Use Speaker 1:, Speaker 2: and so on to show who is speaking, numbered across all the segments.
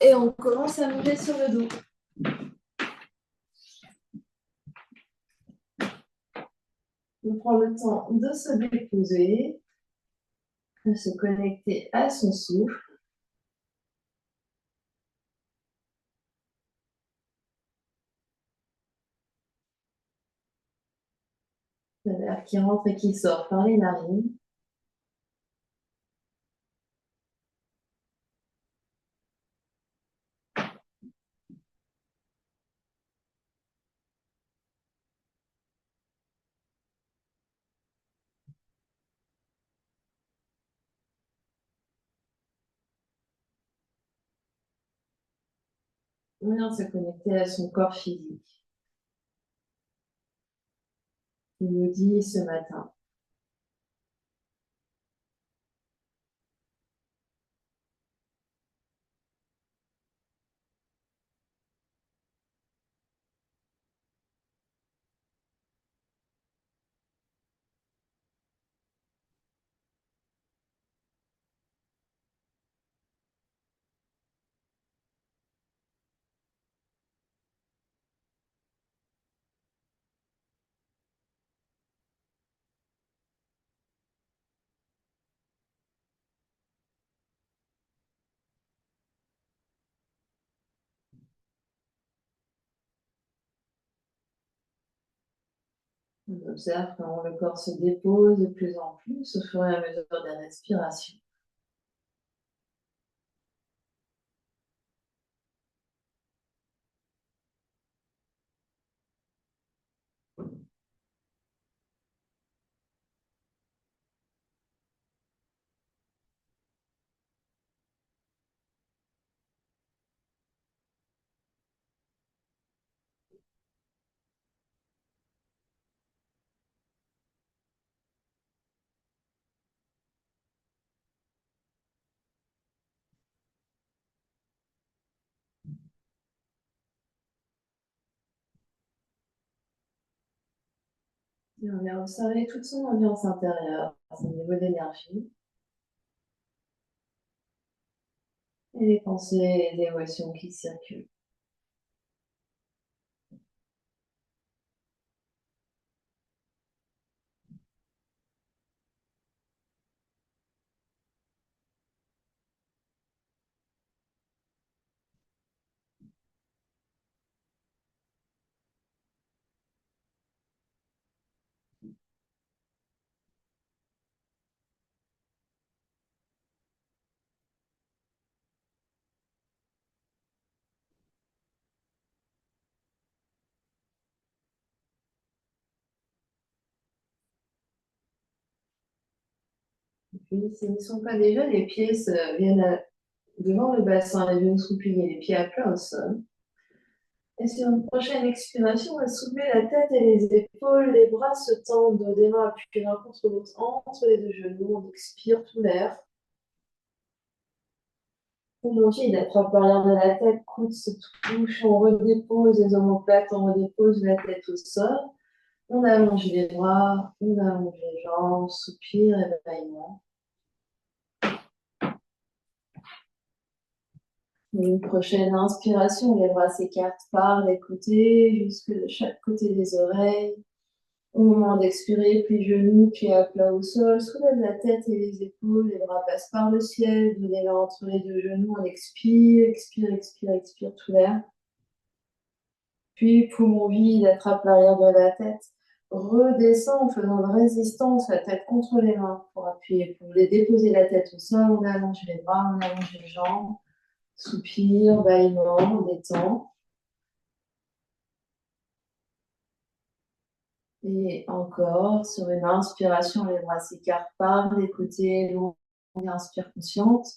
Speaker 1: Et on commence à monter sur le dos. On prend le temps de se déposer, de se connecter à son souffle. L'air qui rentre et qui sort par les narines. On vient se connecter à son corps physique. Il nous dit ce matin. On observe comment le corps se dépose de plus en plus au fur et à mesure des respirations. Et on vient observer toute son ambiance intérieure, son niveau d'énergie, et les pensées et les émotions qui circulent. Puis, s'ils ne sont pas déjà, les pieds viennent devant le bassin, les genoux sont pliés, les pieds à plat au sol. Et sur une prochaine expiration, on va soulever la tête et les épaules, les bras se tendent, des mains appuyées l'un contre l'autre entre les deux genoux. On expire tout l'air. On monte, il attrape l'arrière de la tête, coude se touche, on redépose les omoplates, on redépose la tête au sol. On allonge les bras, on allonge les jambes, soupir et bâillement. Une prochaine inspiration, les bras s'écartent par les côtés, jusque de chaque côté des oreilles. Au moment d'expirer, puis genoux, pieds à plat au sol, soulève la tête et les épaules, les bras passent par le ciel, donnez la entre les deux genoux, on expire, expire, expire, expire tout l'air. Puis poumon vide, attrape l'arrière de la tête, redescend en faisant de résistance, la tête contre les mains pour appuyer, pour les déposer la tête au sol, on allonge les bras, on allonge les jambes, soupir, bâillement, on détend. Et encore, sur une inspiration, les bras s'écartent par les côtés, longue inspire consciente.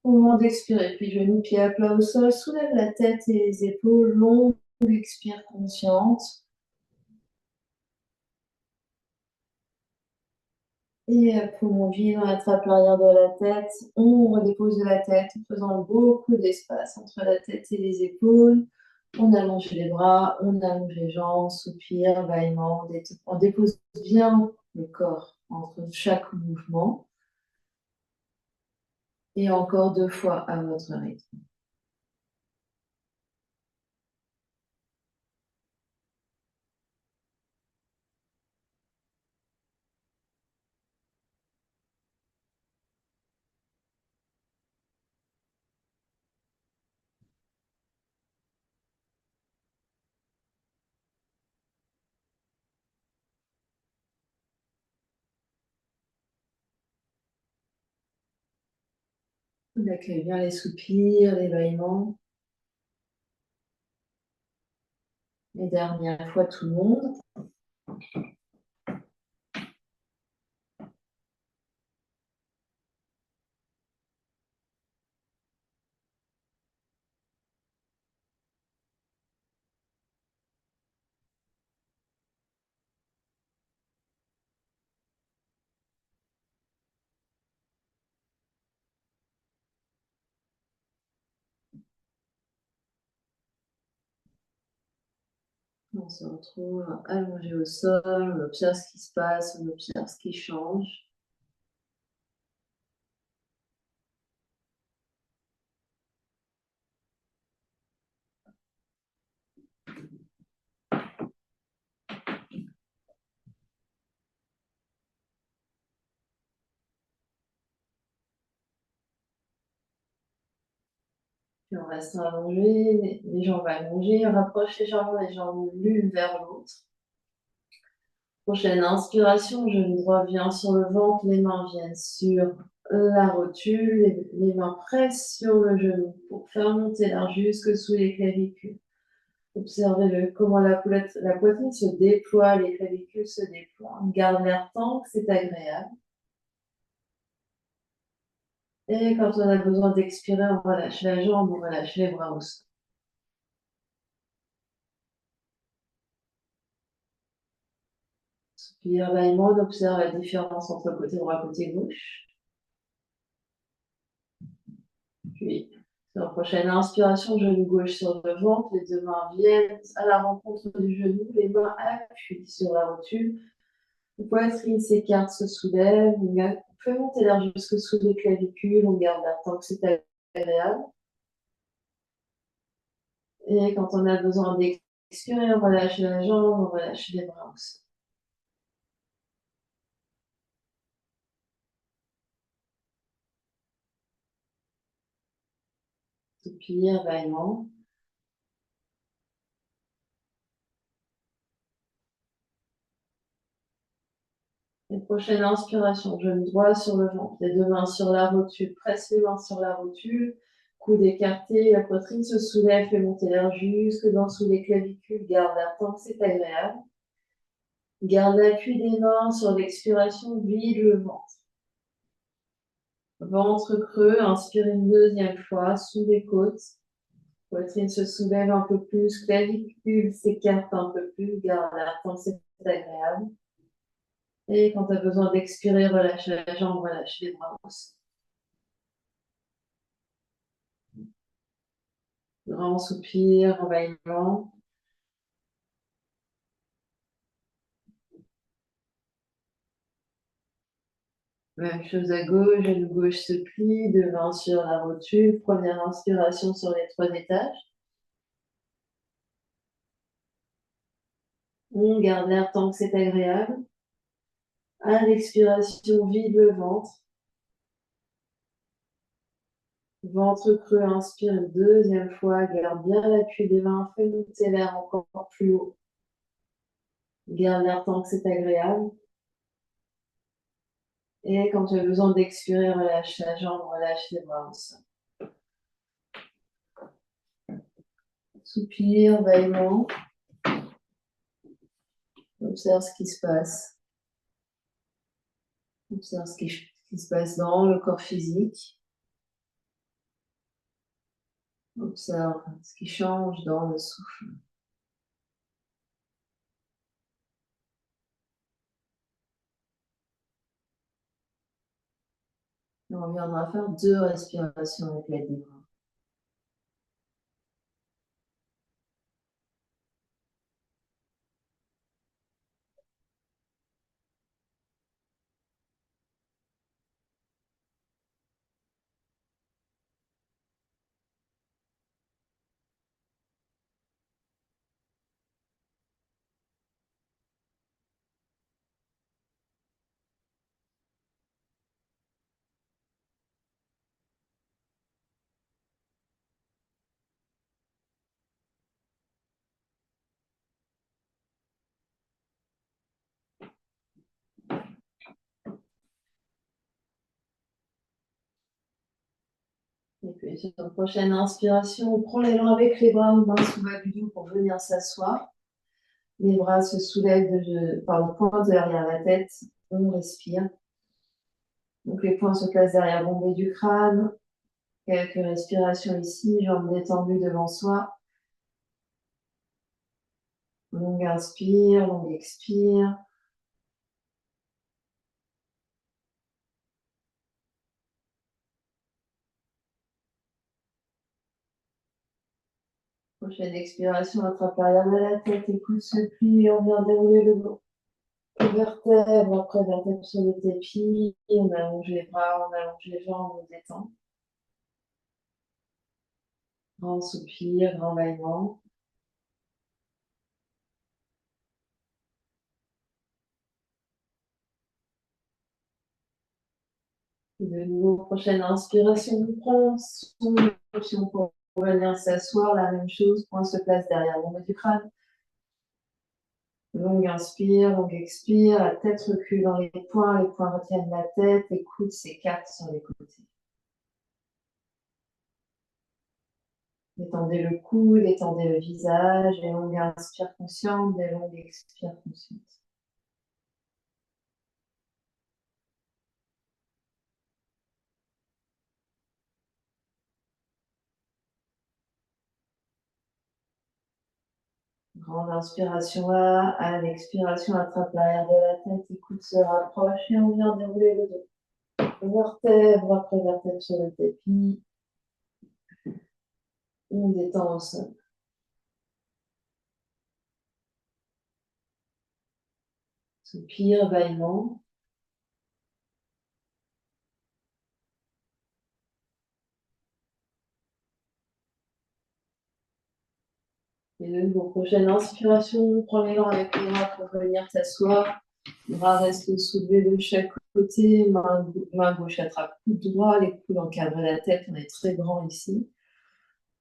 Speaker 1: Au moment d'expirer, puis genoux, pieds à plat au sol, soulève la tête et les épaules, longue expire consciente. Et poumon vide, on attrape l'arrière de la tête, on redépose la tête en faisant beaucoup d'espace entre la tête et les épaules. On allonge les bras, on allonge les jambes, soupir, bâillement, on dépose bien le corps entre chaque mouvement. Et encore 2 fois à votre rythme. On accueille bien les soupirs, les bâillements. Et dernière fois, tout le monde. On se retrouve allongé au sol, on observe ce qui se passe, on observe ce qui change. Puis on reste allongé, les jambes allongées, on rapproche les jambes l'une vers l'autre. Prochaine inspiration, genou droit vient sur le ventre, les mains viennent sur la rotule, les mains pressent sur le genou pour faire monter l'air jusque sous les clavicules. Observez comment la poitrine se déploie, les clavicules se déploient. On garde l'air tant que c'est agréable. Et quand on a besoin d'expirer, on relâche la jambe, on relâche les bras au sol. Soupir, bâillement, on observe la différence entre côté droit et côté gauche. Puis, sur la prochaine inspiration, genou gauche sur le ventre, les deux mains viennent à la rencontre du genou, les mains appuient sur la rotule, la poitrine s'écarte, se soulève, on fait monter l'air jusque sous les clavicules, on garde l'air tant que c'est agréable. Et quand on a besoin d'expirer, on relâche la jambe, on relâche les bras aussi. Soupir, bâillement. Et prochaine inspiration, genou droit sur le ventre, les deux mains sur la rotule, presse les mains sur la rotule, coude écarté, la poitrine se soulève, fait monter l'air jusque dans sous les clavicules, garde l'air tant que c'est agréable. Garde l'appui des mains sur l'expiration, vide le ventre. Ventre creux, inspire une deuxième fois, sous les côtes. Poitrine se soulève un peu plus, clavicule s'écarte un peu plus, garde l'air tant que c'est agréable. Et quand tu as besoin d'expirer, relâche la jambe, relâche les bras aussi. Grand soupir, envahissement. Même chose à gauche, genou gauche se plie, devant sur la rotule. Première inspiration sur les 3 étages. On garde l'air tant que c'est agréable. À l'expiration, vide le ventre. Ventre creux, inspire une deuxième fois. Garde bien l'appui des mains, fais monter l'air encore plus haut. Garde l'air tant que c'est agréable. Et quand tu as besoin d'expirer, relâche la jambe, relâche les bras au sol. Soupir, bâillement. Observe ce qui se passe. Observe ce qui se passe dans le corps physique. Observe ce qui change dans le souffle. Et on viendra faire 2 respirations avec l'aide des bras. Et puis sur la prochaine inspiration, on prend l'élan avec les bras aux mains sous bas du dos pour venir s'asseoir. Les bras se soulèvent par le pointe derrière la tête. On respire. Donc les poings se placent derrière le bombé du crâne. Quelques respirations ici, jambes détendues devant soi. Longue inspire, longue expire. Prochaine expiration, attrape l'arrière de la tête, écoute se plie, on vient dérouler le dos. Vertèbre après vertèbre sur le tapis, on allonge les bras, on allonge les jambes, on détend. Grand soupir, grand bâillement. Et de nouveau, prochaine inspiration, on prend son option pour venir s'asseoir, la même chose, point se place derrière le bas du crâne. Longue inspire, longue expire, la tête recule dans les poings retiennent la tête, les coudes s'écartent sur les côtés. Détendez le cou, détendez le visage, des longues inspires conscientes, des longues expires conscientes. Grande inspiration là, à l'expiration, attrape l'arrière de la tête, les coudes se rapprochent et on vient dérouler le dos. Vertèbre après vertèbre sur le tapis. On détend au sol. Soupir, bâillement. Et de nouveau, prochaine inspiration, on prend l'élan avec les bras pour venir s'asseoir. Les bras restent soulevés de chaque côté, main gauche attrape coude droit, les coudes encadrent la tête, on est très grand ici.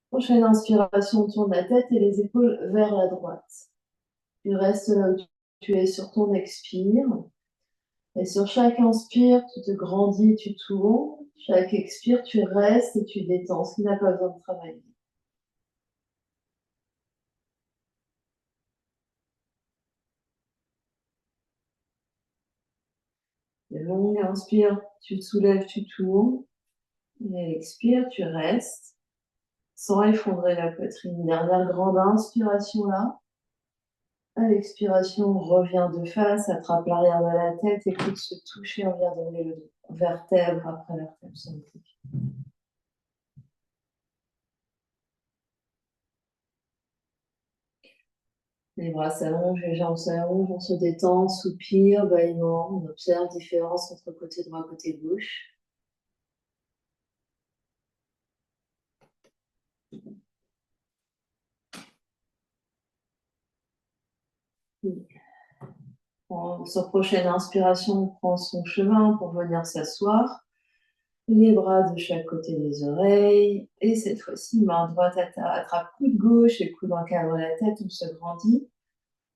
Speaker 1: Prochaine inspiration, tourne la tête et les épaules vers la droite. Tu restes là où tu es sur ton expire. Et sur chaque inspire, tu te grandis, tu tournes. Chaque expire, tu restes et tu détends, ce qui n'a pas besoin de travailler. Longue inspire, tu te soulèves, tu tournes. Et expire, tu restes, sans effondrer la poitrine. Dernière grande inspiration là. À l'expiration, reviens de face, attrape l'arrière de la tête, écoute se toucher, on vient donner le dos. Vertèbre après vertèbre sur le tapis. Les bras s'allongent, les jambes s'allongent, on se détend, soupir, bâillement, on observe différence entre côté droit et côté gauche. Sur prochaine inspiration, on prend son chemin pour venir s'asseoir. Les bras de chaque côté des oreilles. Et cette fois-ci, main droite attrape coude gauche et coude encadre la tête, on se grandit.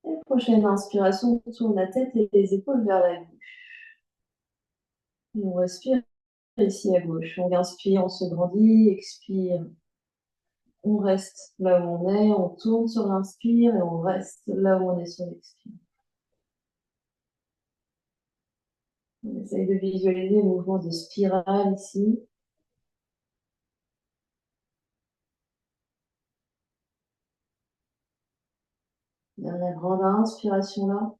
Speaker 1: Et prochaine inspiration, on tourne la tête et les épaules vers la gauche. Et on respire ici à gauche. On inspire, on se grandit, expire. On reste là où on est, on tourne sur l'inspire et on reste là où on est sur l'expire. On essaye de visualiser le mouvement de spirale ici. Dernière grande inspiration là.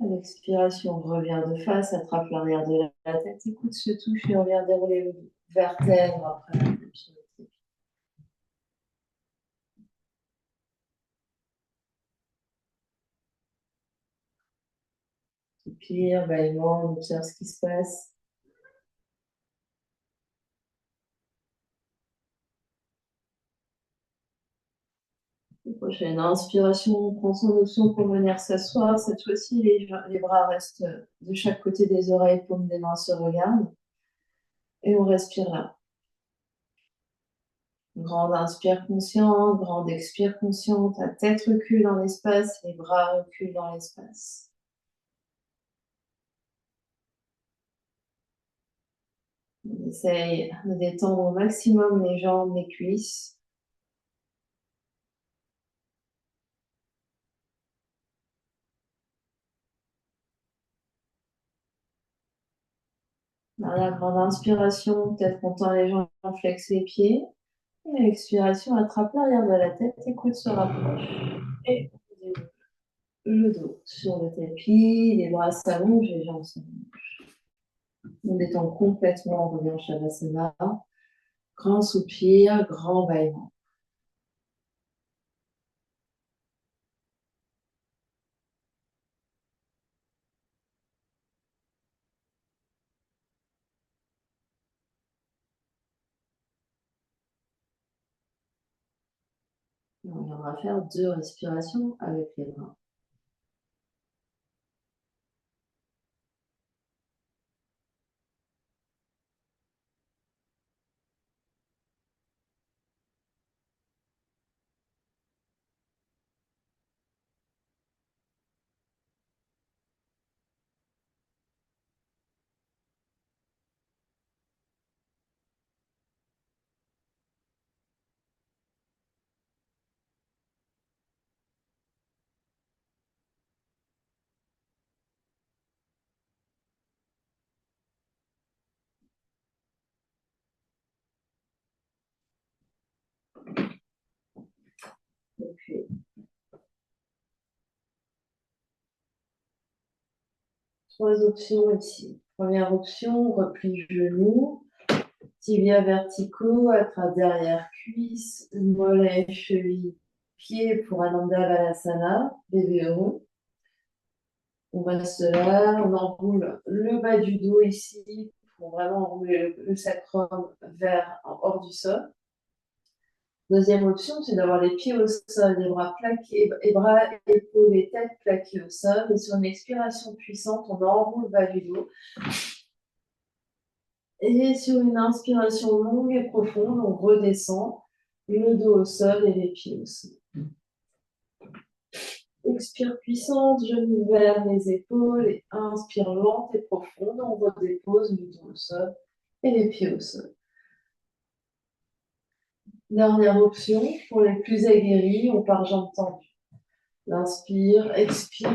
Speaker 1: À l'expiration, on revient de face, attrape l'arrière de la tête, écoute, se touche et on vient dérouler le vertèbre après la tapis. Soupir, bâillement, on observe ce qui se passe. Prochaine inspiration, on prend son option pour venir s'asseoir. Cette fois-ci, les bras restent de chaque côté des oreilles, paumes des mains se regardent. Et on respire là. Grande inspire consciente, grande expire consciente. La tête recule dans l'espace, les bras reculent dans l'espace. On essaye de détendre au maximum les jambes, les cuisses. Dans la grande inspiration, peut-être qu'on tend les jambes, on flexe les pieds. Et à l'expiration, attrape l'arrière de la tête, les coudes se rapprochent. Et on déroule le dos sur le tapis, les bras s'allongent, les jambes s'allongent. On détend complètement, on revient en Shavasana. Grand soupir, grand bâillement. Et on viendra faire 2 respirations avec les bras. Et puis, 3 options ici. Première option, replie genou, tibia verticaux, attrape derrière cuisse, mollet, cheville, pied pour Ananda Balasana, bébé heureux. On reste là, on enroule le bas du dos ici pour vraiment enrouler le sacrum vers hors du sol. Deuxième option, c'est d'avoir les pieds au sol, les bras plaqués, les bras, épaules et tête plaqués au sol. Et sur une expiration puissante, on enroule le bas du dos. Et sur une inspiration longue et profonde, on redescend le dos au sol et les pieds au sol. Expire puissante, genoux vers les épaules et inspire lente et profonde. On redépose le dos au sol et les pieds au sol. Dernière option, pour les plus aguerris, on part jambes tendues. Inspire, expire,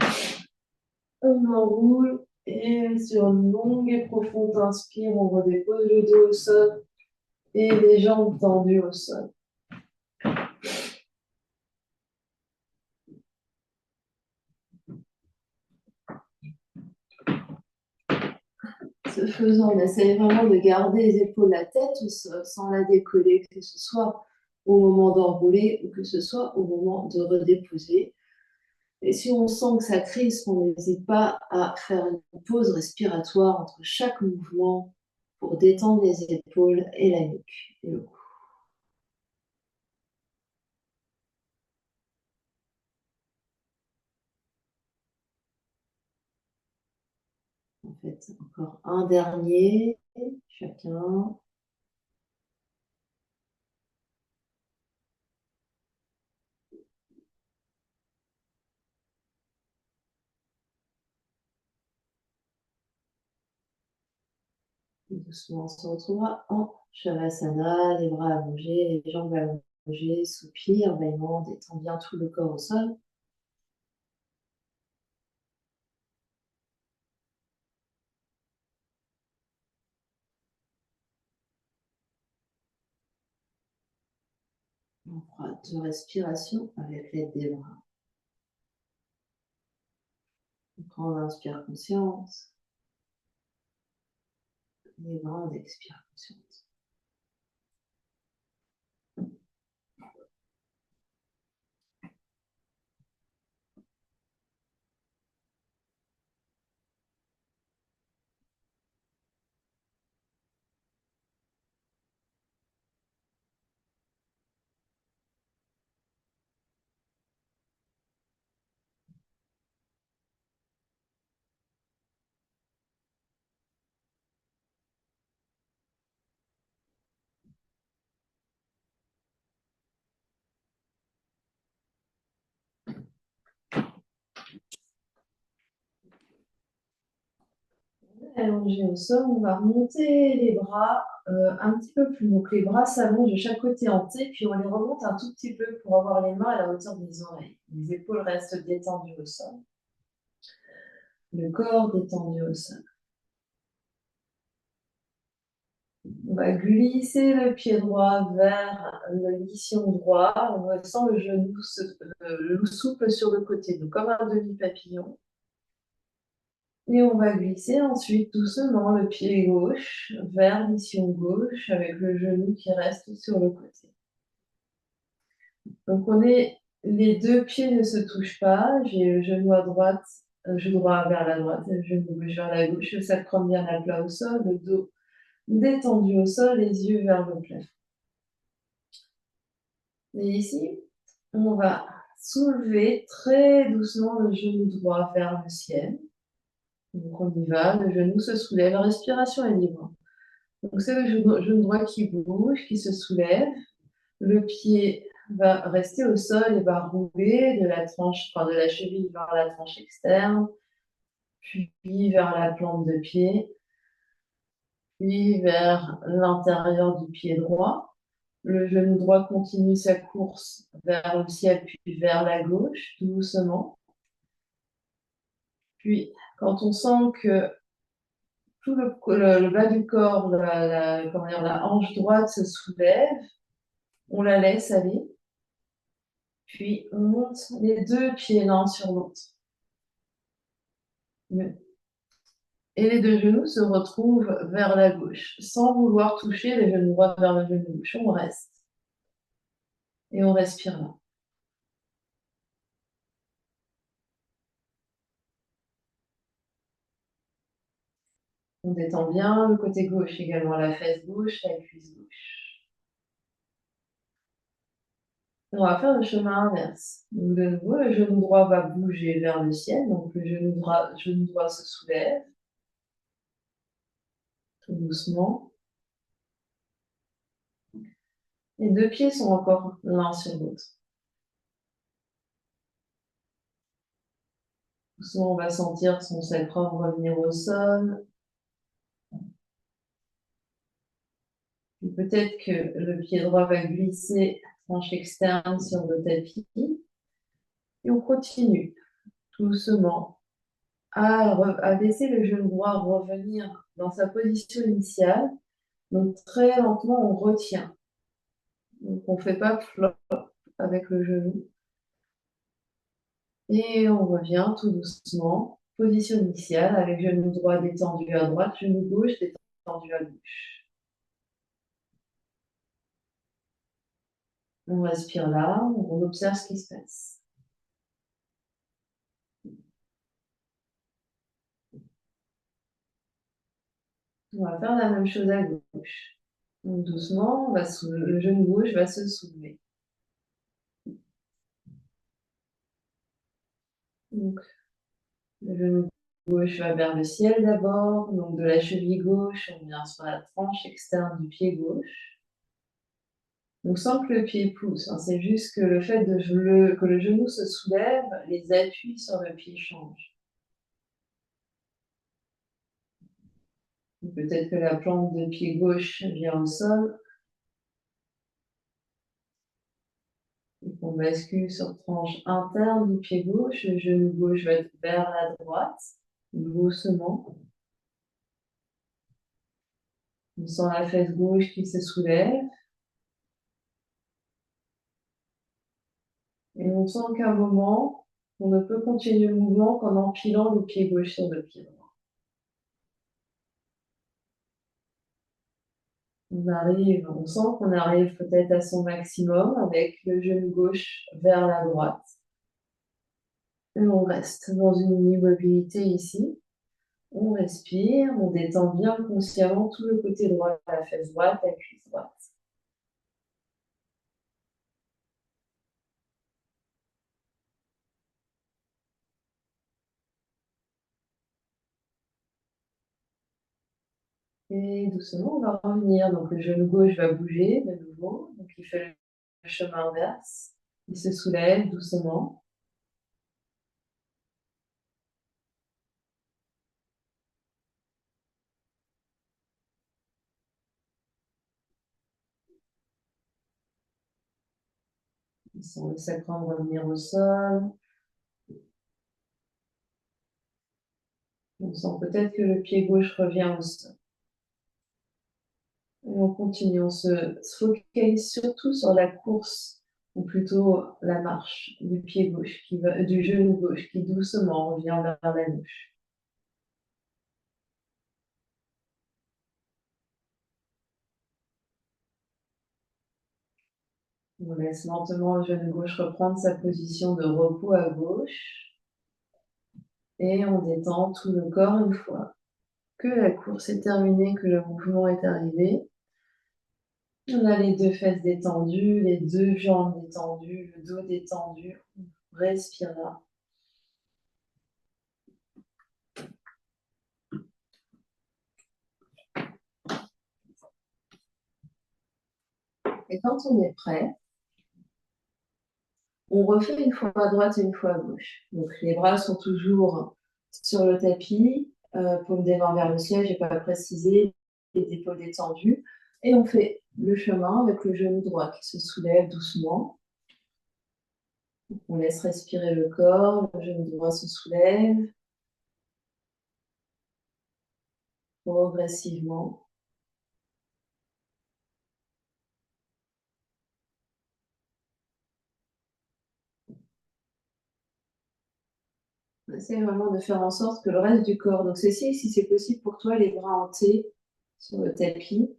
Speaker 1: on enroule et sur une longue et profonde inspire, on redépose le dos au sol et les jambes tendues au sol. Ce faisant, on essaye vraiment de garder les épaules, la tête au sol sans la décoller, que ce soit au moment d'enrouler ou que ce soit au moment de redéposer. Et si on sent que ça crispe, on n'hésite pas à faire une pause respiratoire entre chaque mouvement pour détendre les épaules et la nuque et le cou. En fait, encore un dernier, chacun. Et doucement, on se retrouvera en Shavasana, les bras allongés, les jambes allongées, soupir, bâillement, détend bien tout le corps au sol. On fera 2 respirations avec l'aide des bras. On prend, on inspire conscience. Les bras, on expire conscience. allongé au sol, on va remonter les bras un petit peu plus. Donc les bras s'allongent de chaque côté en T, puis on les remonte un tout petit peu pour avoir les mains à la hauteur des oreilles. Les épaules restent détendues au sol. Le corps détendu au sol. On va glisser le pied droit vers le lission droit. On ressent le genou souple sur le côté, donc comme un demi-papillon. Et on va glisser ensuite doucement le pied gauche vers l'ischion gauche avec le genou qui reste sur le côté. Donc les deux pieds ne se touchent pas. J'ai le genou à droite, le genou droit vers la droite, le genou gauche vers la gauche. Le sacrum bien à plat au sol, le dos détendu au sol, les yeux vers le plafond. Et ici, on va soulever très doucement le genou droit vers le ciel. Donc on y va, le genou se soulève, la respiration est libre. Donc c'est le genou droit qui bouge, qui se soulève. Le pied va rester au sol et va rouler de la cheville vers la tranche externe, puis vers la plante de pied, puis vers l'intérieur du pied droit. Le genou droit continue sa course vers le ciel, puis vers la gauche, doucement. Puis, quand on sent que tout le bas du corps, la hanche droite se soulève, on la laisse aller. Puis, on monte les deux pieds l'un sur l'autre. Et les deux genoux se retrouvent vers la gauche, sans vouloir toucher les genoux droits vers le genou gauche. On reste. Et on respire là. On détend bien le côté gauche également, la fesse gauche, la cuisse gauche. On va faire le chemin inverse. Donc de nouveau, le genou droit va bouger vers le ciel, donc le genou droit se soulève, tout doucement. Les deux pieds sont encore l'un sur l'autre. Doucement, on va sentir son sacrum revenir au sol. Puis peut-être que le pied droit va glisser tranche externe sur le tapis. Et on continue doucement à laisser le genou droit revenir dans sa position initiale. Donc très lentement, on retient. Donc on ne fait pas flop avec le genou. Et on revient tout doucement. Position initiale avec genou droit détendu à droite, genou gauche détendu à gauche. On respire là, on observe ce qui se passe. On va faire la même chose à gauche. Donc doucement, le genou gauche va se soulever. Donc, le genou gauche va vers le ciel d'abord. Donc, de la cheville gauche, on vient sur la tranche externe du pied gauche. Donc, sans que le pied pousse, hein, c'est juste que le fait que le genou se soulève, les appuis sur le pied changent. Peut-être que la plante de pied gauche vient au sol. Et qu'on bascule sur tranche interne du pied gauche. Le genou gauche va être vers la droite, doucement. On sent la fesse gauche qui se soulève. Et on sent qu'à un moment, on ne peut continuer le mouvement qu'en empilant le pied gauche sur le pied droit. On sent qu'on arrive peut-être à son maximum avec le genou gauche vers la droite. Et on reste dans une immobilité ici. On respire, on détend bien consciemment tout le côté droit de la fesse droite, la cuisse droite. Et doucement, on va revenir. Donc le genou gauche va bouger de nouveau. Donc il fait le chemin inverse. Il se soulève doucement. Laissons le sacrum revenir au sol. On sent peut-être que le pied gauche revient au sol. Et on continue, on se focalise surtout sur la course, ou plutôt la marche du pied gauche, du genou gauche, qui doucement revient vers la gauche. On laisse lentement le genou gauche reprendre sa position de repos à gauche. Et on détend tout le corps une fois que la course est terminée, que le mouvement est arrivé. On a les deux fesses détendues, les deux jambes détendues, le dos détendu. On respire là. Et quand on est prêt, on refait une fois à droite et une fois à gauche. Donc les bras sont toujours sur le tapis, paume des mains vers le ciel, je n'ai pas précisé, les épaules détendues. Et on fait le chemin avec le genou droit qui se soulève doucement. On laisse respirer le corps, le genou droit se soulève progressivement. On essaie vraiment de faire en sorte que le reste du corps, donc ceci, si c'est possible pour toi, les bras en T sur le tapis.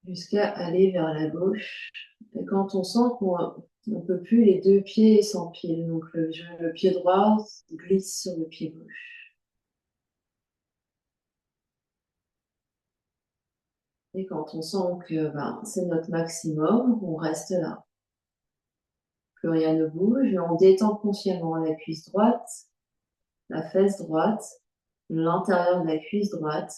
Speaker 1: Jusqu'à aller vers la gauche. Et quand on sent qu'on ne peut plus, les deux pieds s'empilent. Donc le pied droit glisse sur le pied gauche. Et quand on sent que c'est notre maximum, on reste là. Que rien ne bouge, et on détend consciemment la cuisse droite, la fesse droite, l'intérieur de la cuisse droite,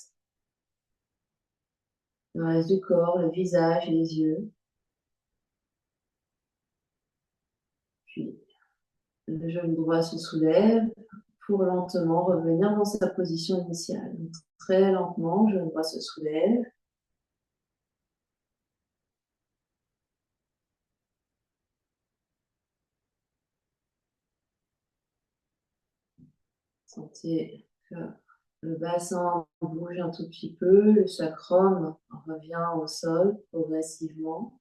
Speaker 1: le reste du corps, le visage, les yeux. Puis le genou droit se soulève pour lentement revenir dans sa position initiale. Donc, très lentement, le genou droit se soulève. Sentez que le bassin bouge un tout petit peu, le sacrum revient au sol progressivement.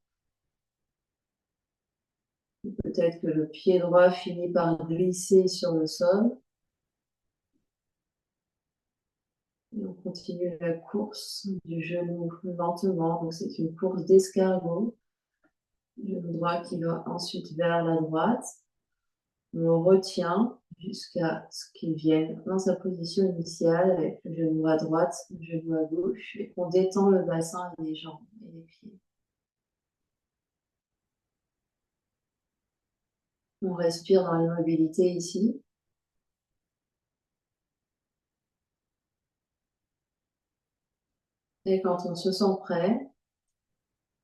Speaker 1: Peut-être que le pied droit finit par glisser sur le sol. Et on continue la course du genou lentement. Donc c'est une course d'escargot. Genou droit qui va ensuite vers la droite. On retient jusqu'à ce qu'il vienne dans sa position initiale avec le genou à droite, le genou à gauche, et qu'on détend le bassin et les jambes et les pieds. On respire dans l'immobilité ici. Et quand on se sent prêt,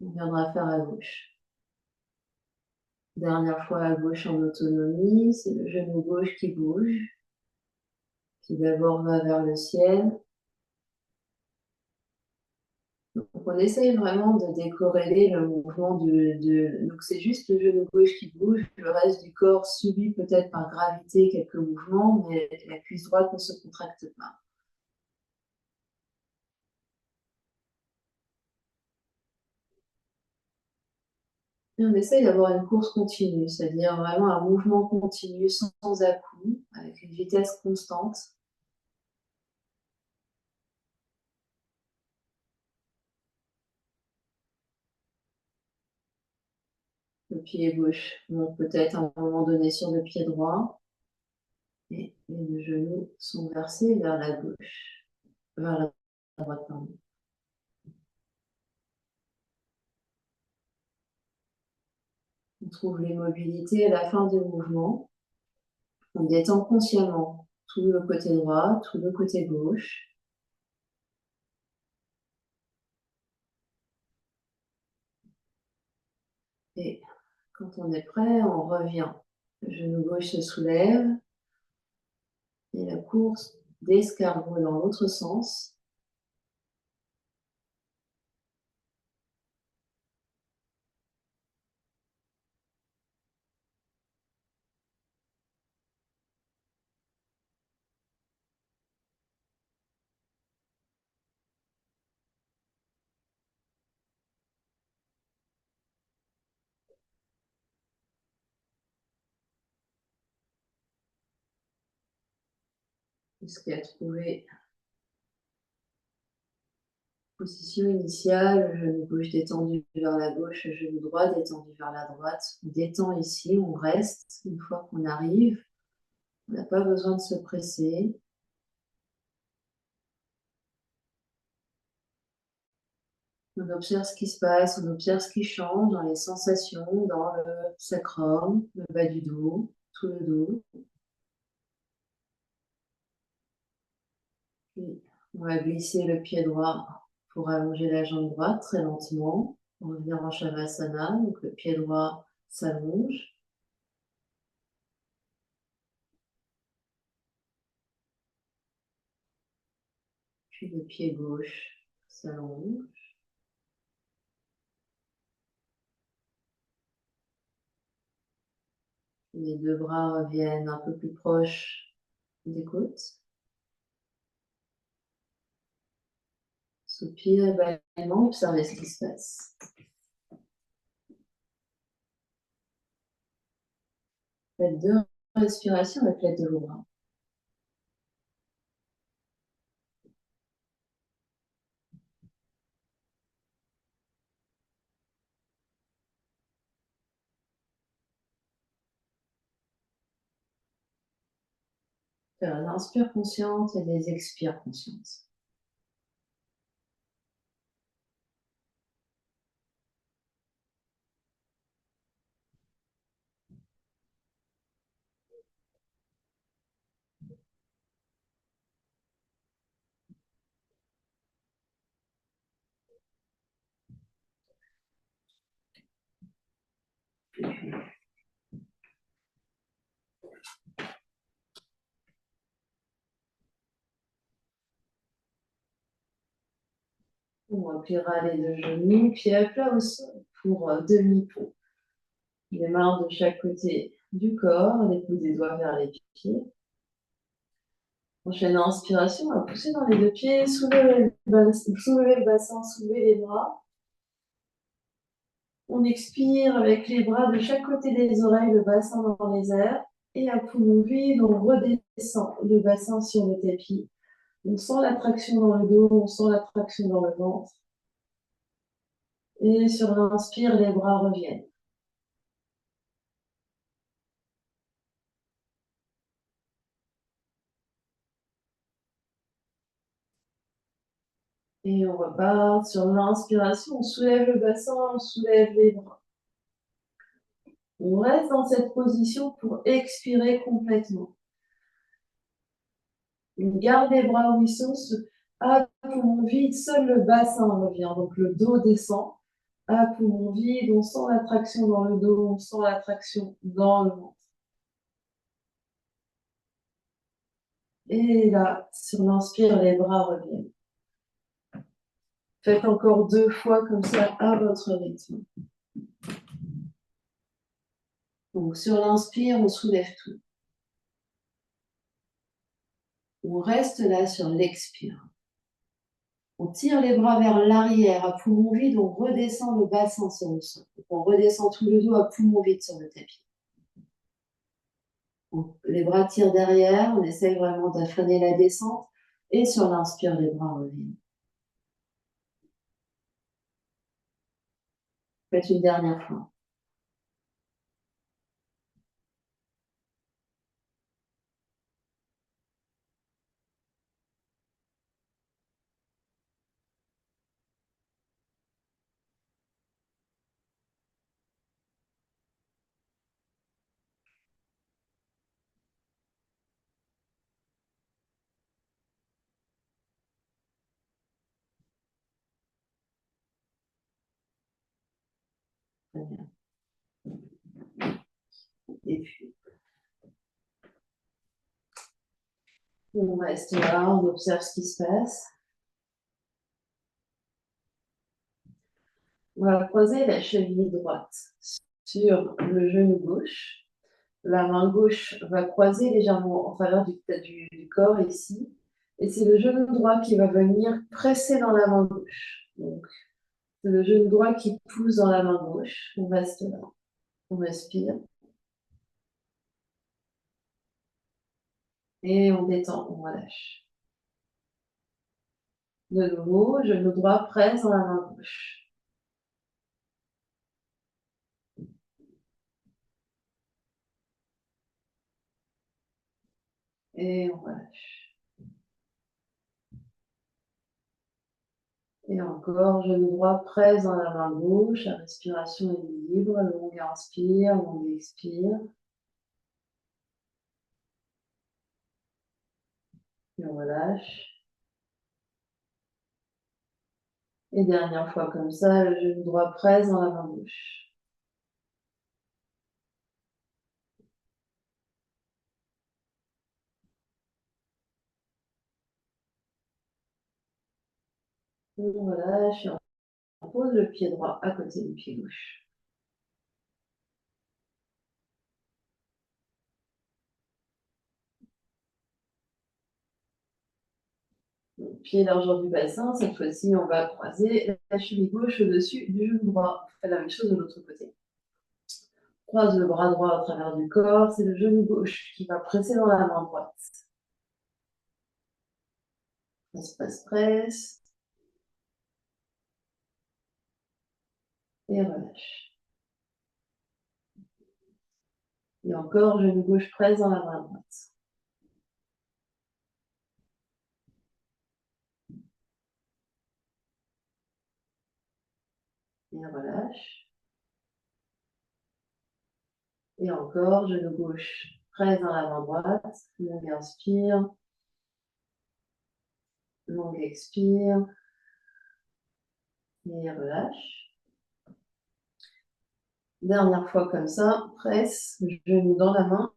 Speaker 1: on viendra faire à gauche. Dernière fois à gauche en autonomie, c'est le genou gauche qui bouge, qui d'abord va vers le ciel. Donc on essaye vraiment de décorréler le mouvement Donc c'est juste le genou gauche qui bouge, le reste du corps subit peut-être par gravité quelques mouvements, mais la cuisse droite ne se contracte pas. Et on essaye d'avoir une course continue, c'est-à-dire vraiment un mouvement continu sans à-coups, avec une vitesse constante. Le pied gauche monte peut-être à un moment donné sur le pied droit. Et les genoux sont versés vers la gauche, vers la droite, pardon. On trouve l'immobilité à la fin du mouvement. On détend consciemment tout le côté droit, tout le côté gauche. Et quand on est prêt, on revient. Le genou gauche se soulève. Et la course d'escargot dans l'autre sens. jusqu'à trouver position initiale, le genou gauche détendu vers la gauche, le genou droit détendu vers la droite. On détend ici, on reste. Une fois qu'on arrive, on n'a pas besoin de se presser. On observe ce qui se passe, on observe ce qui change dans les sensations, dans le sacrum, le bas du dos, tout le dos. Puis, on va glisser le pied droit pour allonger la jambe droite très lentement. On va revenir en Shavasana, donc le pied droit s'allonge. Puis le pied gauche s'allonge. Les deux bras reviennent un peu plus proches des côtes. Soupir, bâillement, observez ce qui se passe. Faites 2 respirations avec l'aide de vos bras. Faire une inspire consciente et des expires conscientes. On pliera les deux genoux, pieds à plat au sol pour demi-pont. Les mains de chaque côté du corps, les coudes des doigts vers les pieds. Prochaine inspiration, on va pousser dans les deux pieds, soulever le bassin, soulever les bras. On expire avec les bras de chaque côté des oreilles, le bassin dans les airs. Et à poumon vide, on redescend le bassin sur le tapis. On sent la traction dans le dos, on sent la traction dans le ventre. Et sur l'inspire, les bras reviennent. Et on repart sur l'inspiration, on soulève le bassin, on soulève les bras. On reste dans cette position pour expirer complètement. On garde les bras où ils sont, à poumon vide, seul le bassin revient, donc le dos descend. À poumon vide, on sent la traction dans le dos, on sent la traction dans le ventre. Et là, sur l'inspire, les bras reviennent. Faites encore 2 fois comme ça à votre rythme. Donc sur l'inspire, on soulève tout. On reste là sur l'expire. On tire les bras vers l'arrière, à poumon vide, on redescend le bassin sur le sol. Donc on redescend tout le dos à poumon vide sur le tapis. Les bras tirent derrière, on essaye vraiment de freiner la descente. Et sur l'inspire, les bras reviennent. Faites une dernière fois. Très bien. Et puis, on reste là, on observe ce qui se passe. On va croiser la cheville droite sur le genou gauche. La main gauche va croiser légèrement en faveur du corps ici. Et c'est le genou droit qui va venir presser dans la main gauche. Donc, c'est le genou droit qui pousse dans la main gauche. On reste là. On respire. Et on détend, on relâche. De nouveau, genou droit presse dans la main gauche. Et on relâche. Et encore, genou droit presse dans la main gauche. La respiration est libre. Longue inspire, longue expire. Et on relâche. Et dernière fois comme ça, le genou droit presse dans la main gauche. Et on relâche et on pose le pied droit à côté du pied gauche. Donc, pied largeur du bassin, cette fois-ci, on va croiser la cheville gauche au-dessus du genou droit. On fait la même chose de l'autre côté. Croise le bras droit au travers du corps, c'est le genou gauche qui va presser dans la main droite. Presse, presse, presse. Et relâche. Et encore, genou gauche presse dans la main droite. Et relâche. Et encore, genou gauche presse dans la main droite. Longue inspire. Longue expire. Et relâche. Dernière fois comme ça, presse, genou dans la main.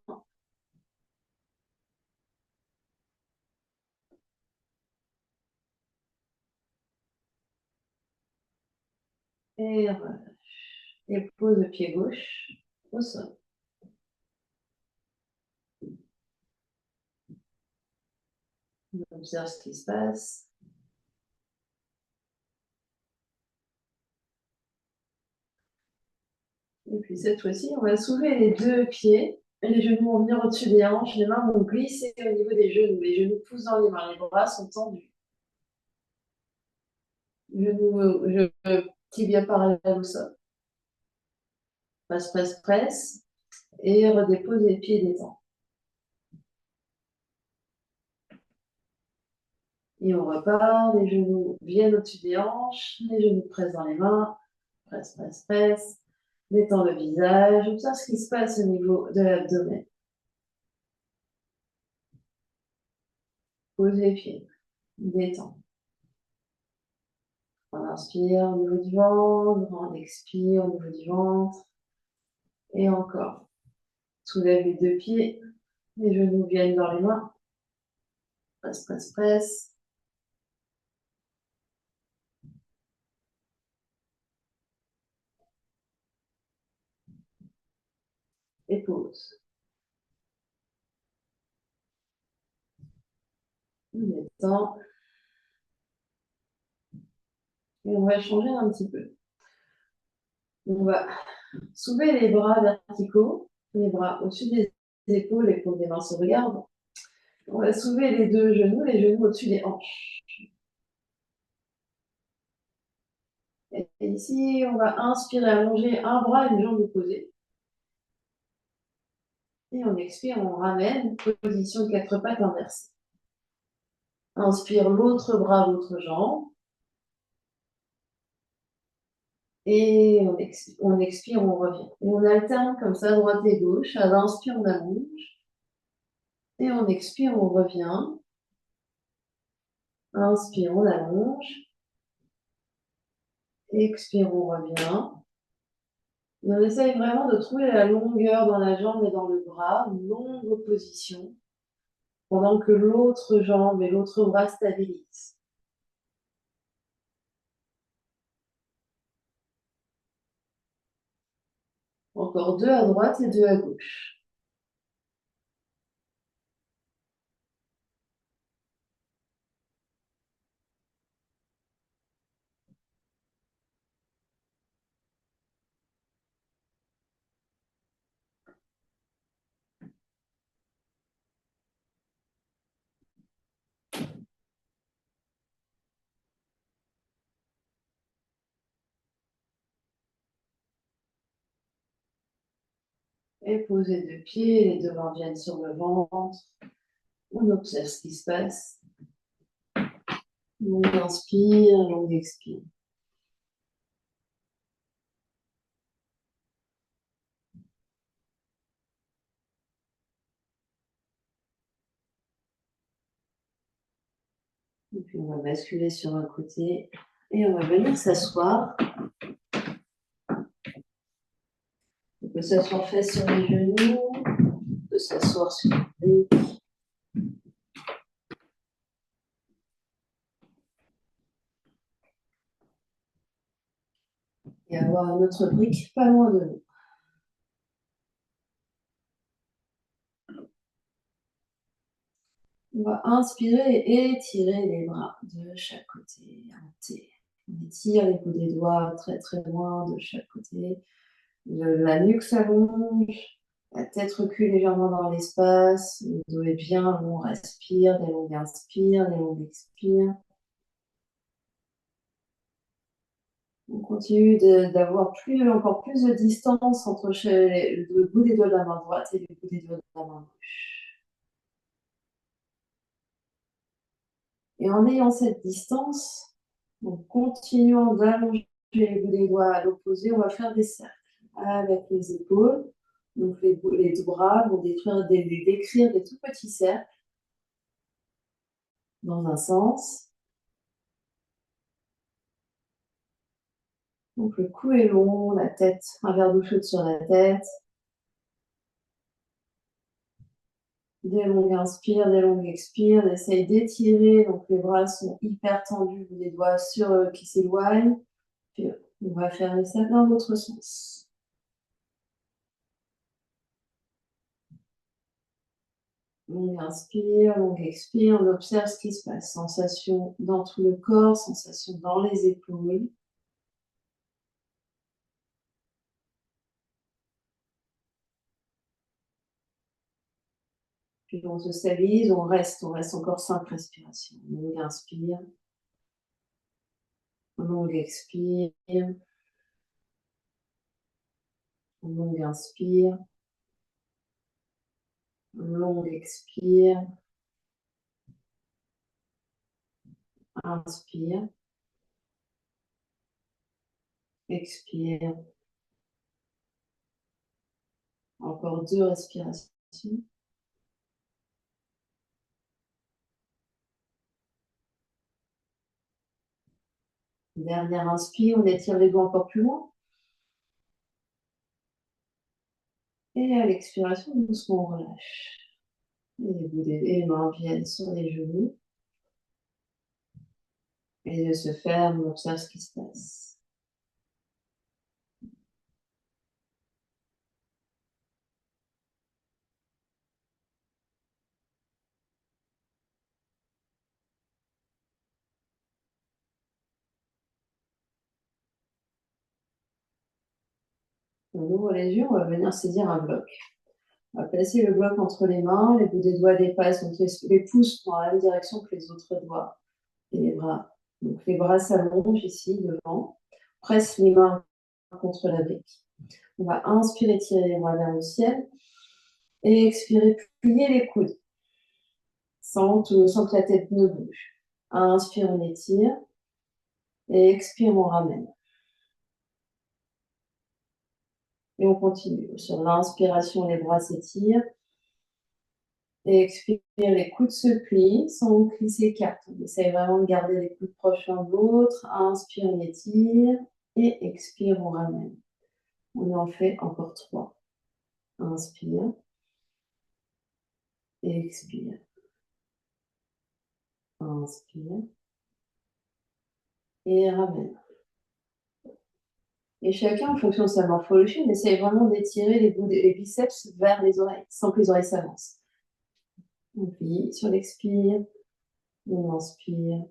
Speaker 1: Et relâche. Et pose le pied gauche au sol. On observe ce qui se passe. Et puis cette fois-ci, on va soulever les deux pieds. Les genoux vont venir au-dessus des hanches. Les mains vont glisser au niveau des genoux. Les genoux poussent dans les mains. Les bras sont tendus. Genoux, tibia parallèle au sol. Presse, presse, presse. Et redépose les pieds détendus. Et on repart. Les genoux viennent au-dessus des hanches. Les genoux pressent dans les mains. Presse, presse, presse. Détends le visage. Observe ce qui se passe au niveau de l'abdomen. Pose les pieds. Détends. On inspire au niveau du ventre. On expire au niveau du ventre. Et encore. Soulève les deux pieds. Les genoux viennent dans les mains. Presse, presse, presse. Et pose. On détend. Et on va changer un petit peu. On va soulever les bras verticaux. Les bras au-dessus des épaules. Les paumes des mains se regardent. On va soulever les deux genoux. Les genoux au-dessus des hanches. Et ici, on va inspirer, allonger un bras et une jambe opposée. Et on expire, on ramène, position de quatre pattes inversée. Inspire l'autre bras, l'autre jambe. Et on expire, on revient. Et on alterne comme ça, droite et gauche. À l'inspire, on allonge. Et on expire, on revient. Inspire, on allonge. Expire, on revient. Et on essaye vraiment de trouver la longueur dans la jambe et dans le bras, une longue position, pendant que l'autre jambe et l'autre bras stabilisent. Encore deux à droite et deux à gauche. Et poser deux pieds, les deux mains viennent sur le ventre. On observe ce qui se passe. Longue inspire, longue expire. Et puis on va basculer sur un côté et on va venir s'asseoir. On peut s'asseoir fesses sur les genoux, on peut s'asseoir sur les briques. Et avoir une autre brique pas loin de nous. On va inspirer et étirer les bras de chaque côté. Un T. On étire les bouts des doigts très très loin de chaque côté. La nuque s'allonge, la tête recule légèrement dans l'espace, le dos est bien long, on respire, des longues inspires, des longues expires. On continue d'avoir encore plus de distance entre le bout des doigts de la main droite et le bout des doigts de la main gauche. Et en ayant cette distance, en continuant d'allonger les bouts des doigts à l'opposé, on va faire des cercles avec les épaules. Donc les deux bras vont décrire des tout petits cercles dans un sens. Donc le cou est long, la tête, un verre d'eau chaude sur la tête. Des longues inspires, des longues expires. On essaye d'étirer, donc les bras sont hyper tendus, les doigts qui s'éloignent. Puis on va faire les cercles dans l'autre sens. Longue inspire, longue expire, on observe ce qui se passe. Sensation dans tout le corps, sensation dans les épaules. Puis on se stabilise, on reste encore 5 respirations. Longue inspire, longue expire, longue inspire, longue expire, inspire, expire. Encore 2 respirations. Dernière inspire, on étire les doigts encore plus loin. Et à l'expiration, doucement, on relâche. Et les mains viennent sur les genoux. Et les yeux se ferment, on observe ce qui se passe. On ouvre les yeux, on va venir saisir un bloc. On va placer le bloc entre les mains, les bouts des doigts dépassent, donc les pouces vont dans la même direction que les autres doigts et les bras. Donc les bras s'allongent ici, devant. On presse les mains contre la brique. On va inspirer, tirer les bras vers le ciel. Et expirer, plier les coudes, sans que la tête ne bouge. Inspire, on étire. Et expire, on ramène. Et on continue. Sur l'inspiration, les bras s'étirent. Et expire, les coudes se plient, sans que ils s'écartent. On essaye vraiment de garder les coudes proches l'un de l'autre. Inspire, on étire. Et expire, on ramène. On en fait encore 3. Inspire. Et expire. Inspire. Et ramène. Et chacun, en fonction de sa morphologie, on essaye vraiment d'étirer les biceps vers les oreilles, sans que les oreilles s'avancent. On plie sur l'expire, on inspire,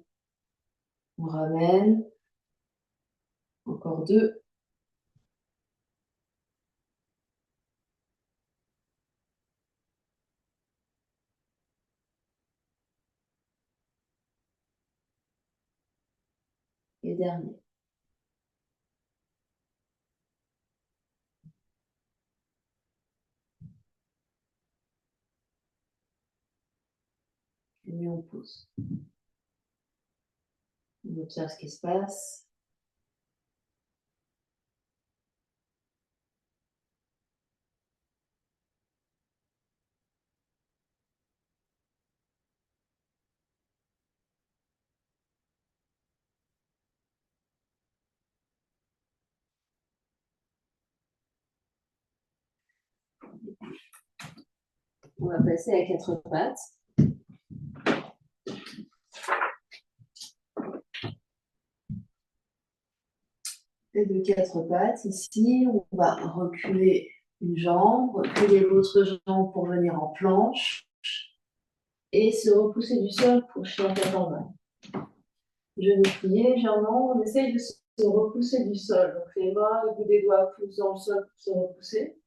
Speaker 1: on ramène. Encore 2. Et dernier. Et on pose. On observe ce qui se passe. On va passer à 4 pattes. Et de 4 pattes, ici, on va reculer une jambe, reculer l'autre jambe pour venir en planche et se repousser du sol pour chien tête en bas. Genou plié légèrement, on essaye de se repousser du sol. Donc les mains, les bouts des doigts poussent dans le sol pour se repousser.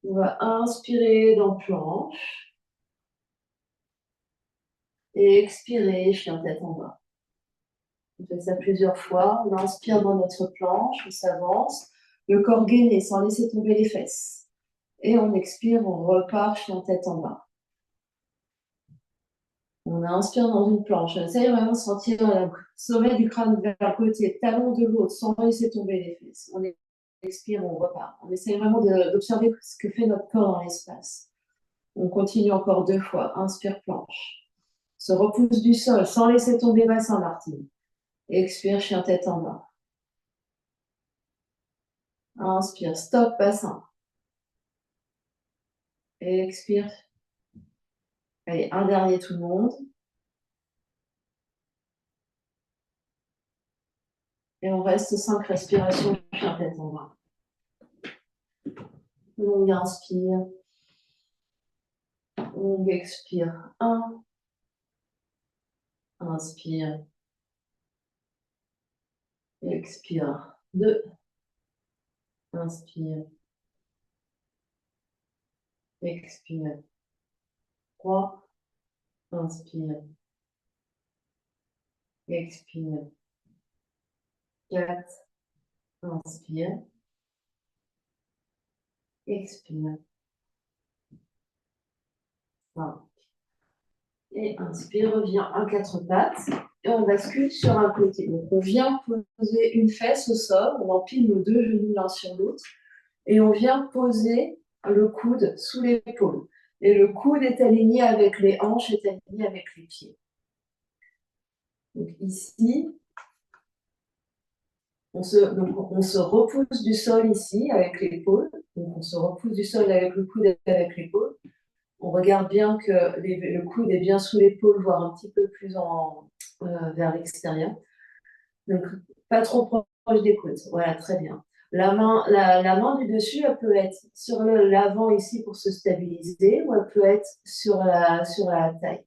Speaker 1: On va inspirer dans planche et expirer chien tête en bas. On fait ça plusieurs fois. On inspire dans notre planche, on s'avance, le corps gainé sans laisser tomber les fesses. Et on expire, on repart chien tête en bas. On inspire dans une planche. On essaye vraiment de sentir le sommet du crâne vers le côté, talon de l'autre, sans laisser tomber les fesses. On expire, on repart. On essaye vraiment d'observer ce que fait notre corps dans l'espace. On continue encore 2 fois. Inspire, planche. Se repousse du sol sans laisser tomber bassin, Martine. Expire, chien tête en bas. Inspire, stop, bassin. Expire. Allez, un dernier tout le monde. Et on reste 5 respirations, chien tête en bas. Longue inspire. Longue expire. 1. Inspire. Expire. 2. Inspire. Expire. 3. Inspire. Expire. 4. Inspire. Expire. 5. Et inspire, reviens à 4 pattes. Et on bascule sur un côté. Donc on vient poser une fesse au sol, on empile nos 2 genoux l'un sur l'autre. Et on vient poser le coude sous l'épaule. Et le coude est aligné avec les hanches, est aligné avec les pieds. Donc ici, on se repousse du sol ici avec l'épaule. Donc on se repousse du sol avec le coude et avec l'épaule. On regarde bien que le coude est bien sous l'épaule, voire un petit peu plus vers l'extérieur. Donc pas trop proche des côtes. Voilà, très bien. La main du dessus, elle peut être sur l'avant ici pour se stabiliser, ou elle peut être sur la taille.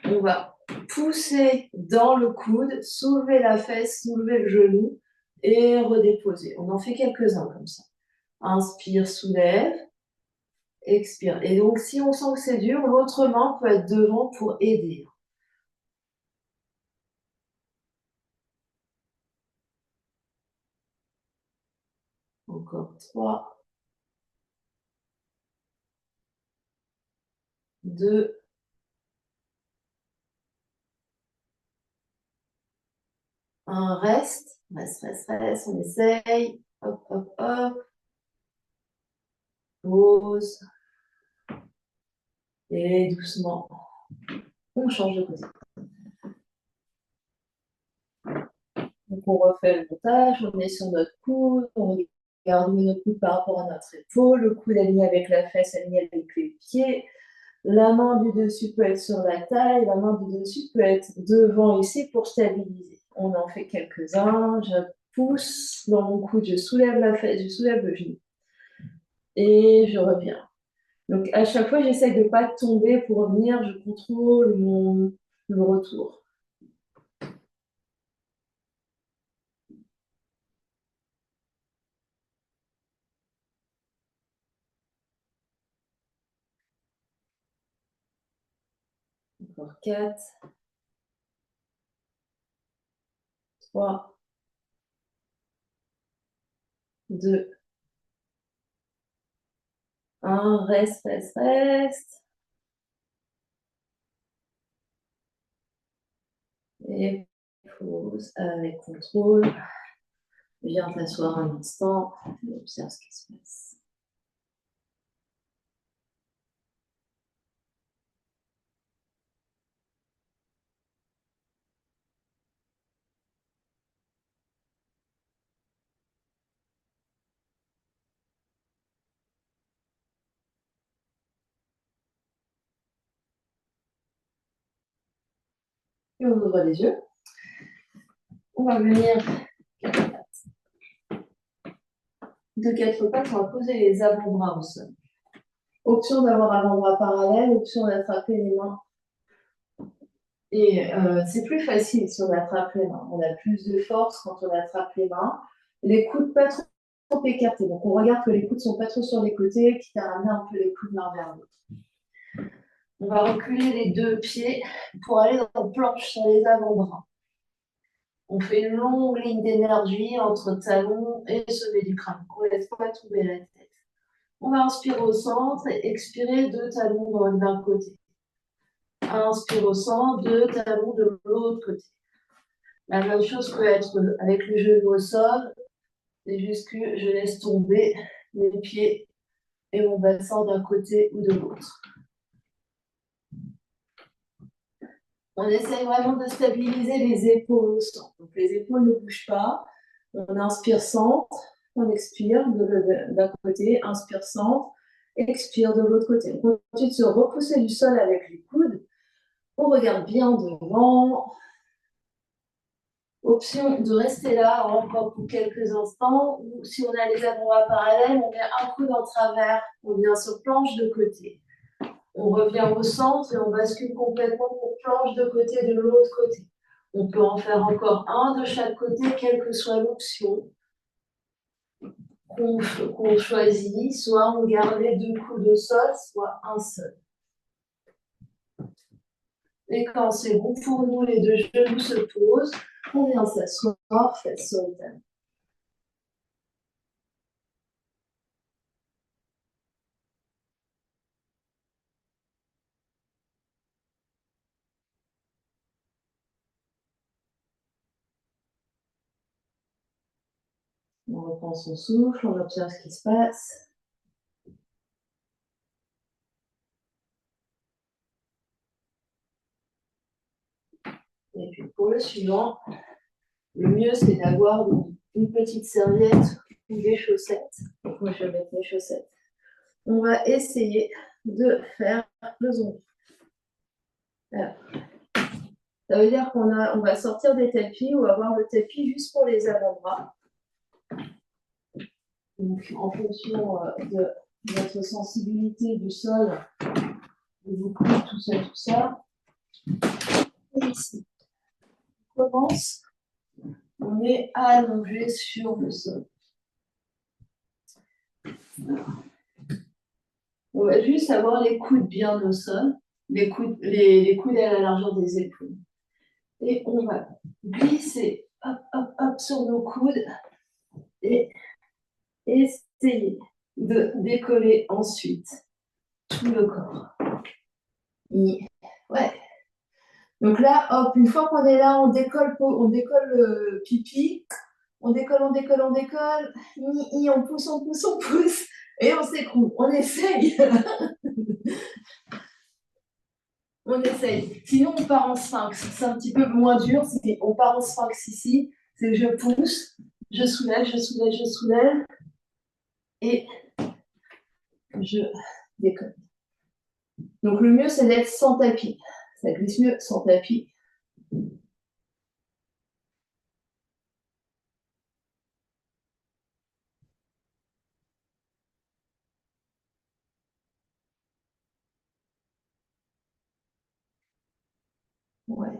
Speaker 1: On va pousser dans le coude, soulever la fesse, soulever le genou et redéposer. On en fait quelques-uns comme ça. Inspire, soulève, expire. Et donc, si on sent que c'est dur, l'autre main peut être devant pour aider. Encore 3, 2, 1, reste, on essaye. Hop, hop, hop. Pause. Et doucement, on change de côté. Donc on refait le montage, on est sur notre coude, on regarde notre coude par rapport à notre épaule, le coude aligné avec la fesse, aligné avec les pieds. La main du dessus peut être sur la taille, la main du dessus peut être devant ici pour stabiliser. On en fait quelques-uns. Je pousse dans mon coude, je soulève la fesse, je soulève le genou. Et je reviens. Donc à chaque fois, j'essaie de ne pas tomber pour revenir, je contrôle le retour. Encore 4, 3, 2, 1, reste. Et pose avec contrôle. Viens t'asseoir un instant et observe ce qui se passe. Et on ouvre les yeux. On va venir de quatre pattes, on va poser les avant-bras au sol. Option d'avoir avant-bras parallèle, option d'attraper les mains. Et c'est plus facile si on attrape les mains. On a plus de force quand on attrape les mains. Les coudes pas trop écartés. Donc on regarde que les coudes sont pas trop sur les côtés, quitte à ramener un peu les coudes l'un vers l'autre. On va reculer les deux pieds pour aller dans la planche sur les avant-bras. On fait une longue ligne d'énergie entre talons et sommet du crâne. On ne laisse pas tomber la tête. On va inspirer au centre et expirer deux talons d'un côté. Inspire au centre, deux talons de l'autre côté. La même chose peut être avec le genou au sol. C'est juste que je laisse tomber mes pieds et mon bassin d'un côté ou de l'autre. On essaye vraiment de stabiliser les épaules au centre. Donc les épaules ne bougent pas. On inspire centre, on expire d'un côté, inspire centre, expire de l'autre côté. On continue de se repousser du sol avec les coudes. On regarde bien devant. Option de rester là encore pour quelques instants. Ou si on a les avant-bras parallèles, on met un coude en travers, on vient sur planche de côté. On revient au centre et on bascule complètement pour planche de côté de l'autre côté. On peut en faire encore un de chaque côté, quelle que soit l'option qu'on choisit. Soit on garde les deux coudes au sol, soit un seul. Et quand c'est bon pour nous, les deux genoux se posent. On vient s'asseoir, fesses sur le talon. On reprend son souffle, on observe ce qui se passe. Et puis pour le suivant, le mieux c'est d'avoir une petite serviette ou des chaussettes. Donc moi je vais mettre mes chaussettes. On va essayer de faire le zombie. Alors, ça veut dire qu'on va sortir des tapis ou avoir le tapis juste pour les avant-bras. Donc en fonction de votre sensibilité du sol, de vos coudes, tout ça. Et ici, on commence. On est allongé sur le sol. On va juste avoir les coudes bien au sol, les coudes à la largeur des épaules. Et on va glisser hop, hop, hop sur nos coudes et essayer de décoller ensuite tout le corps. Ouais. Donc là, hop, une fois qu'on est là, on décolle le pipi. On décolle, on pousse, et on s'écroule. On essaye. On essaye. Sinon, on part en sphinx. C'est un petit peu moins dur. On part en sphinx ici. C'est que je pousse, je soulève, et je décolle. Donc, le mieux, c'est d'être sans tapis. Ça glisse mieux sans tapis. Ouais.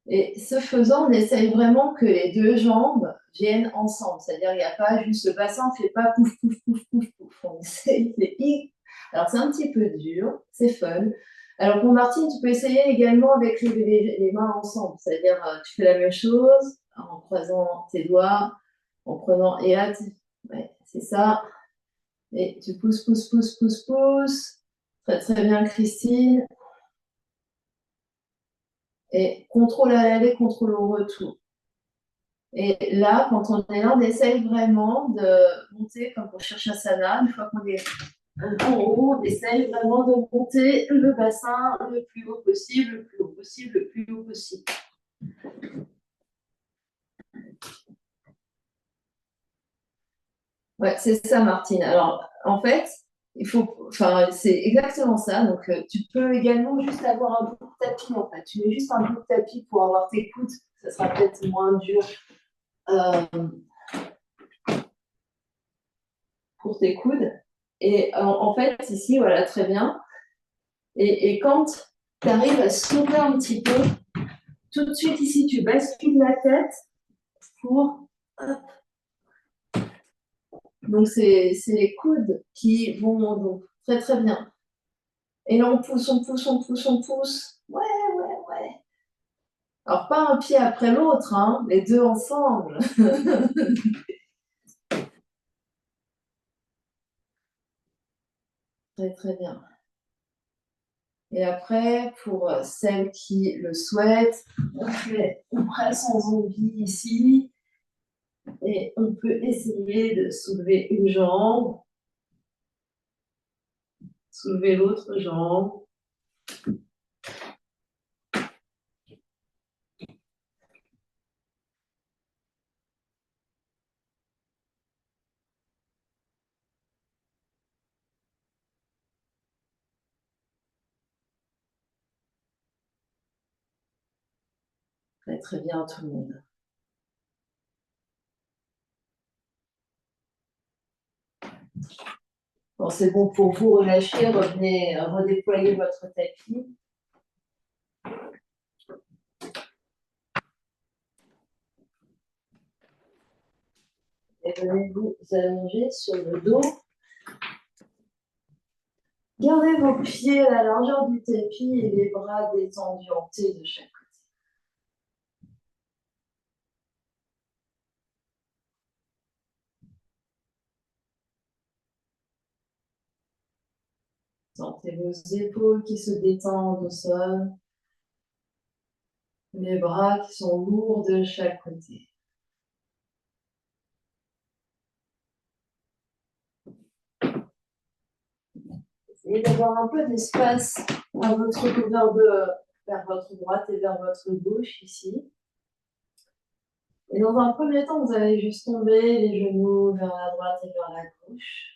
Speaker 1: Et ce faisant, on essaye vraiment que les deux jambes viennent ensemble. C'est-à-dire, il n'y a pas juste le bassin, on ne fait pas pouf, pouf, pouf, pouf, pouf. On essaye, alors, c'est un petit peu dur, c'est fun. Alors, pour Martine, tu peux essayer également avec les mains ensemble. C'est-à-dire, tu fais la même chose en croisant tes doigts, en prenant, et là, ouais, c'est ça. Et tu pousses, pousses, pousses, pousses, pousses. Très, très bien, Christine. Et contrôle à l'aller, contrôle au retour. Et là, quand on est là, on essaye vraiment de monter, comme on cherche Asana, une fois qu'on est en haut, on essaye vraiment de monter le bassin le plus haut possible, le plus haut possible, le plus haut possible. Ouais, c'est ça, Martine. Alors, en fait, c'est exactement ça. Donc, tu peux également juste avoir un bout de tapis, en fait. Tu mets juste un bout de tapis pour avoir tes coudes. Ça sera peut-être moins dur pour tes coudes. Et en fait, ici, voilà, très bien. Et quand tu arrives à sauter un petit peu, tout de suite ici, tu bascules la tête pour. Donc, c'est les coudes qui vont donc très, très bien. Et là, on pousse, on pousse, on pousse, on pousse. Ouais, ouais, ouais. Alors, pas un pied après l'autre, hein, les deux ensemble. Très, très bien. Et après, pour celles qui le souhaitent, on presse en zombie ici. Et on peut essayer de soulever une jambe, soulever l'autre jambe. Très, très bien, tout le monde. Bon, c'est bon pour vous, relâcher, revenez redéployer votre tapis. Et venez vous allonger sur le dos. Gardez vos pieds à la largeur du tapis et les bras détendus en T de chaque côté. Sentez vos épaules qui se détendent au sol, les bras qui sont lourds de chaque côté. Essayez d'avoir un peu d'espace à vers votre droite et vers votre gauche ici. Et dans un premier temps, vous allez juste tomber les genoux vers la droite et vers la gauche.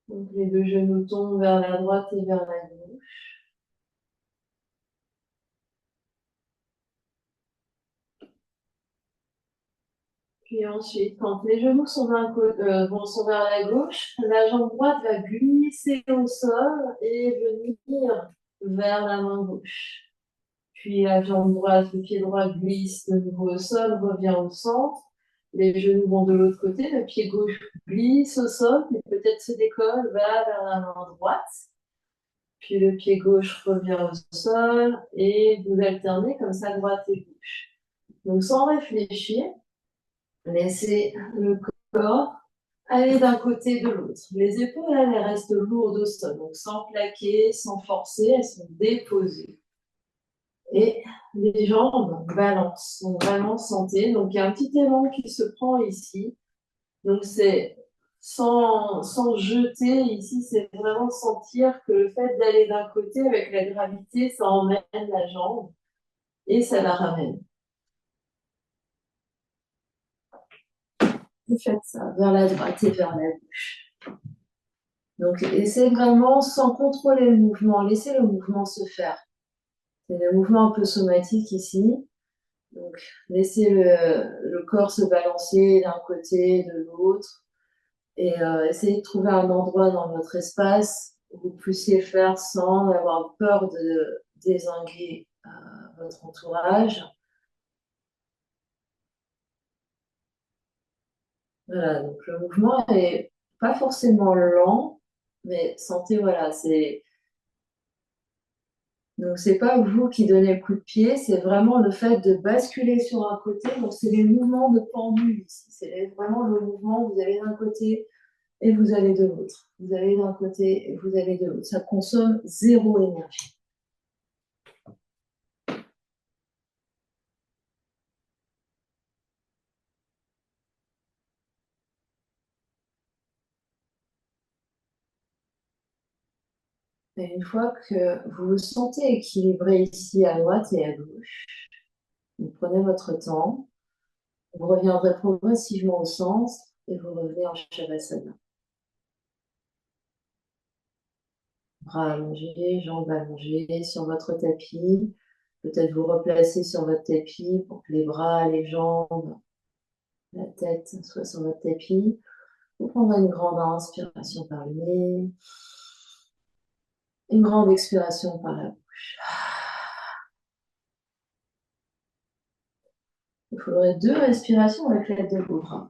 Speaker 1: Donc les deux genoux tombent vers la droite et vers la gauche. Puis ensuite, quand les genoux sont sont vers la gauche, la jambe droite va glisser au sol et venir vers la main gauche. Puis la jambe droite, le pied droit glisse de nouveau au sol, revient au centre. Les genoux vont de l'autre côté, le pied gauche glisse au sol, mais peut-être se décolle, va vers la main droite. Puis le pied gauche revient au sol et vous alternez comme ça droite et gauche. Donc sans réfléchir, laissez le corps aller d'un côté et de l'autre. Les épaules, elles restent lourdes au sol, donc sans plaquer, sans forcer, elles sont déposées. Et les jambes balancent, donc vraiment sentez. Donc il y a un petit élan qui se prend ici. Donc c'est sans jeter ici, c'est vraiment sentir que le fait d'aller d'un côté avec la gravité, ça emmène la jambe et ça la ramène. Vous faites ça vers la droite et vers la gauche. Donc essayez vraiment sans contrôler le mouvement, laissez le mouvement se faire. C'est le mouvement un peu somatique ici. Donc laissez le corps se balancer d'un côté, de l'autre. Et essayez de trouver un endroit dans votre espace où vous puissiez faire sans avoir peur de dézinguer votre entourage. Voilà, donc le mouvement est pas forcément lent, mais sentez, voilà, donc c'est pas vous qui donnez le coup de pied, c'est vraiment le fait de basculer sur un côté. Donc c'est les mouvements de pendu ici, c'est vraiment le mouvement, vous allez d'un côté et vous avez de l'autre. Vous avez d'un côté et vous avez de l'autre. Ça consomme zéro énergie. Et une fois que vous vous sentez équilibré ici à droite et à gauche, vous prenez votre temps, vous reviendrez progressivement au centre et vous revenez en Shavasana. Bras allongés, jambes allongées sur votre tapis. Peut-être vous replacer sur votre tapis pour que les bras, les jambes, la tête soient sur votre tapis. Vous prendrez une grande inspiration par le nez, une grande expiration par la bouche. Il faudrait 2 respirations avec l'aide de vos bras.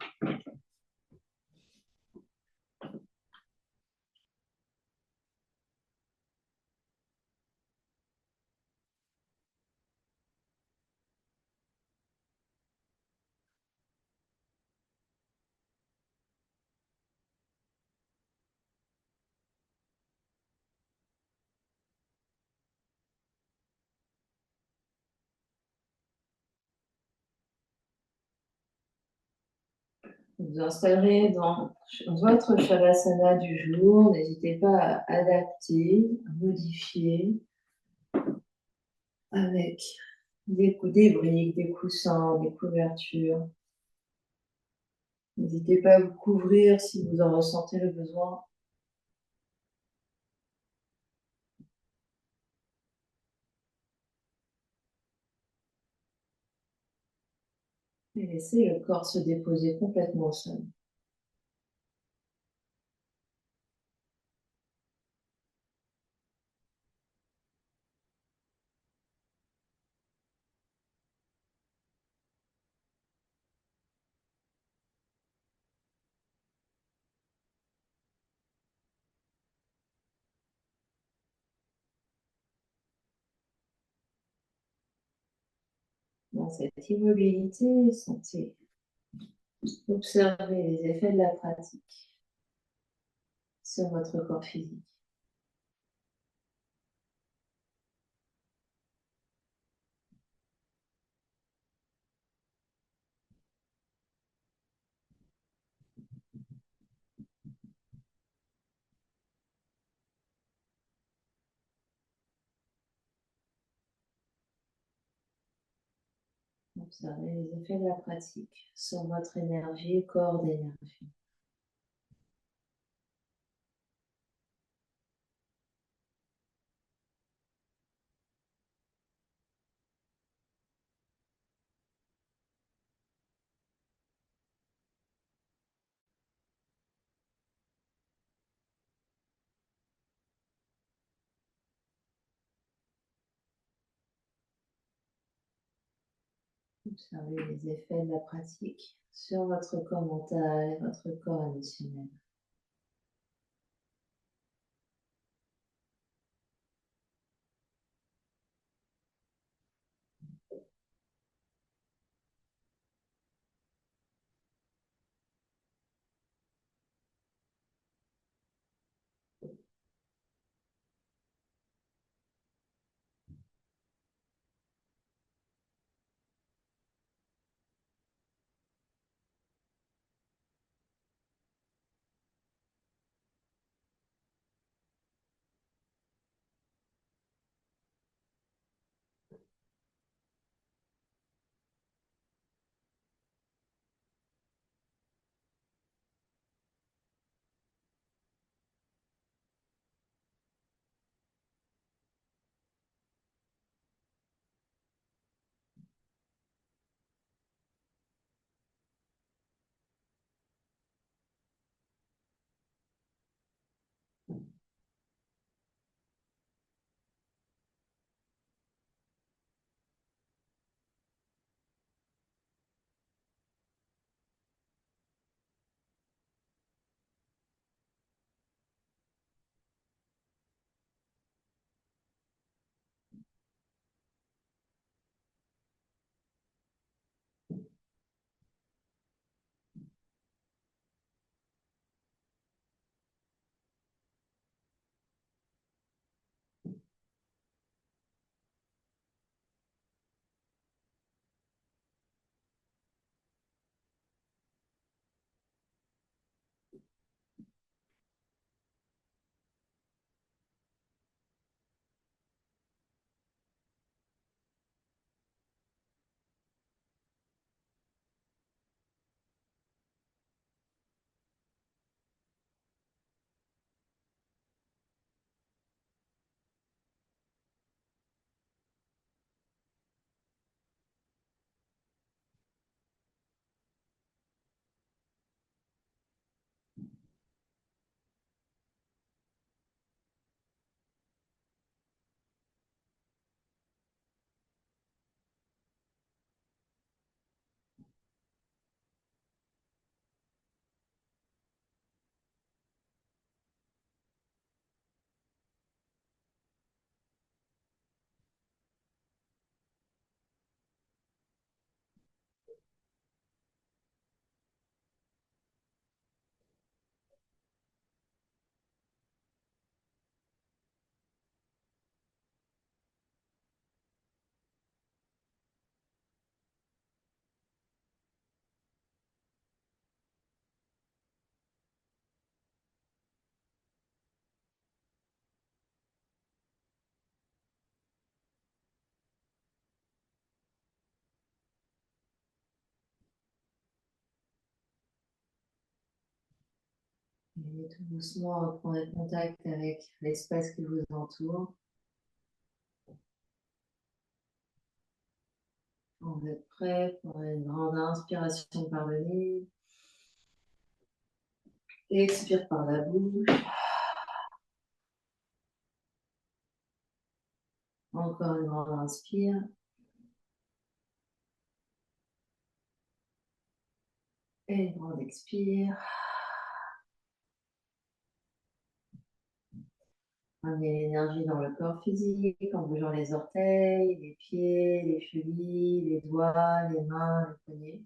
Speaker 1: Vous vous installerez dans votre Shavasana du jour. N'hésitez pas à adapter, à modifier avec des briques, des coussins, des couvertures. N'hésitez pas à vous couvrir si vous en ressentez le besoin. Et laissez le corps se déposer complètement au sol. Dans cette immobilité, sentez, observez les effets de la pratique sur votre corps physique. Observez les effets de la pratique sur votre énergie, corps d'énergie. Observez les effets de la pratique sur votre corps mental et votre corps émotionnel. Et tout doucement, reprendre contact avec l'espace qui vous entoure. Quand vous êtes prêt pour une grande inspiration par le nez. Expire par la bouche. Encore une grande inspire. Et une grande expire. Amenez l'énergie dans le corps physique en bougeant les orteils, les pieds, les chevilles, les doigts, les mains, les poignets.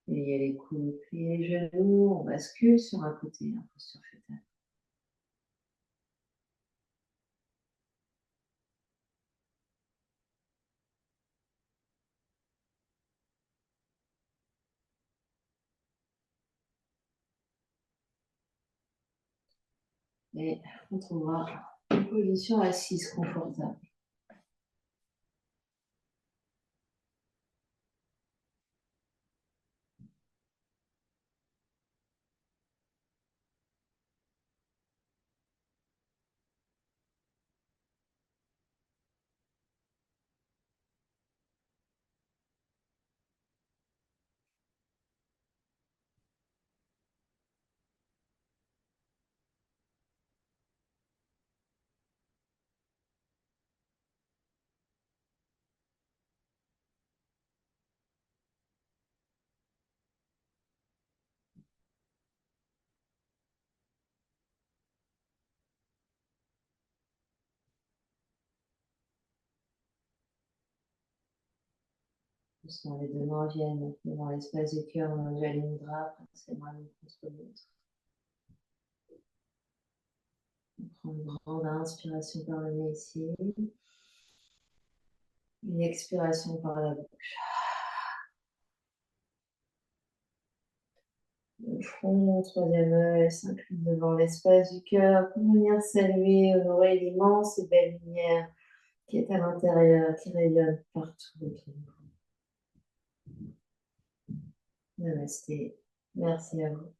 Speaker 1: Pliez les coudes, pliez les genoux. On bascule sur un côté, en posture fœtale. Et on trouvera une position assise confortable. Doucement, les deux mains viennent dans l'espace du cœur, dans le Jali Mudra, c'est moi l'une contre l'autre. On prend une grande inspiration par le nez ici. Une expiration par la bouche. Le front, troisième œil, s'incline devant l'espace du cœur pour venir saluer, honorer l'immense et belle lumière qui est à l'intérieur, qui rayonne partout autour de vous. Namasté. Merci à vous.